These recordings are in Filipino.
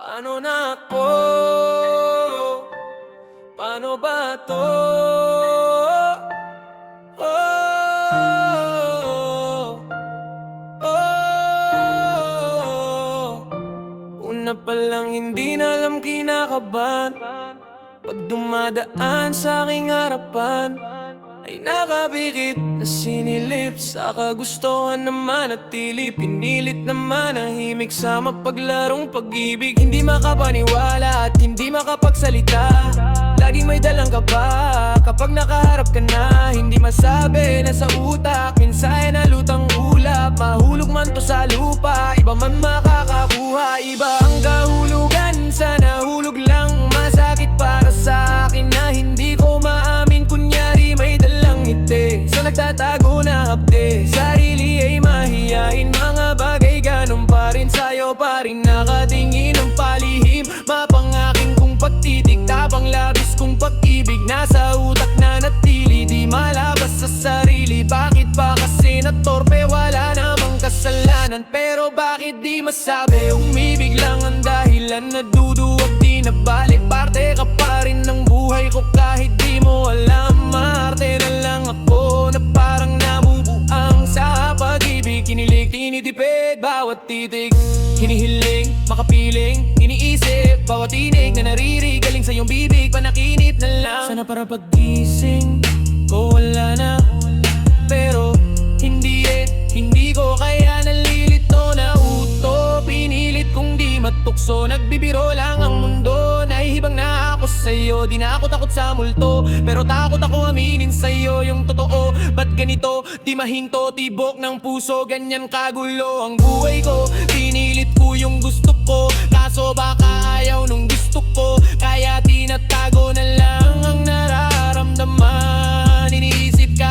Paano na ako? Paano ba to? Oh, oh. Una pa lang hindi na alam kinakabahan. Pag dumadaan sa aking harapan ay nakabigit na sinilip. Sa kagustuhan naman at tili, pinilit na manahimik sa mapaglarong pag-ibig. Hindi makapaniwala at hindi makapagsalita. Laging may dalang kaba kapag nakaharap ka na. Hindi masabi na sa utak, minsan na lutang ulap. Mahulog man to sa lupa, iba man makakakuha. Iba ang kahulugan sa nahulog lang. Masakit para sa akin na hindi ko maamin. Kunyari may dalang ngiti sa nagtatago na hapde. Sarili ay mahiyain, mga bagay ganun pa rin. Sa'yo pa rin nakatingin ang palihim. Mapangaking kong pagtitig, tabang labis kong pag-ibig. Nasa utak na natili, di malabas sa sarili. Bakit ba kasi natorpe, wala namang kasalanan. Pero bakit di masabi, umibig lang ang dahilan. Naduduwag di na balik, parte ka pa rin ng buhay ko kahit di mo alam. Maarte na lang ako na parang nabubuang sa pag-ibig. Kinilig, tinitipid, bawat titig. Hinihiling, makapiling, iniisip bawat tinig na naririnig galing sa iyong bibig. Panakinip na lang, sana para paggising ko wala na. Pero hindi hindi ko kaya nalilito na uto. Pinilit kong di matukso, nagbibiro lang ang mundo. Nahihibang na ako sa'yo, di na ako takot sa multo. Pero takot ako aminin sa'yo yung totoo. Ba't ganito, di mahinto, tibok ng puso. Ganyan kagulo ang buhay ko. Pinilit ko yung gusto ko, kaso baka ayaw nung gusto ko. Kaya tinatago na lang ang nararamdaman. Iniisip ka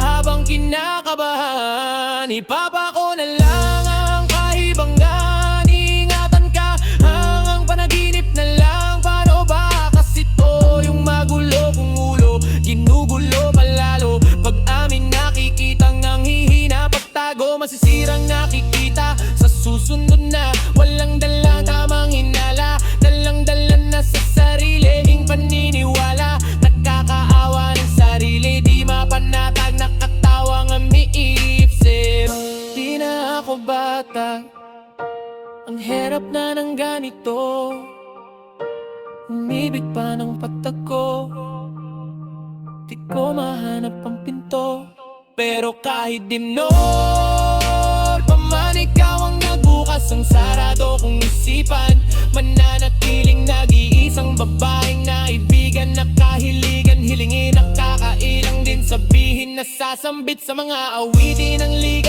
habang kinakabahan. Ipapako na lang ang kahibanggan. Iingatan ka hanggang panaginip na lang. Paano ba kasi to yung magulo kong ulo? Ginugulo palalo pag aming nakikitang ang hihina. Pagtago masisirang nakikita. Sa susunod na walang dalang tamang hinala. Dalang-dalan na sa sarili ing paniniwala. Nakakaawa ng sarili, di mapanatag. Nakatawa nga miisip. Di na ako bata, ang hirap na ng ganito. Umibig pa ng pagtago, di ko mahanap ang pinto. Pero kahit dimnor pa man, ikaw ang nagbukas ang sarado kong isipan. Mananatiling nag-iisang babaeng naibigan. Nakahiligan, hilingin, nakakailang din sabihin. Nasasambit sa mga awitin ng liga.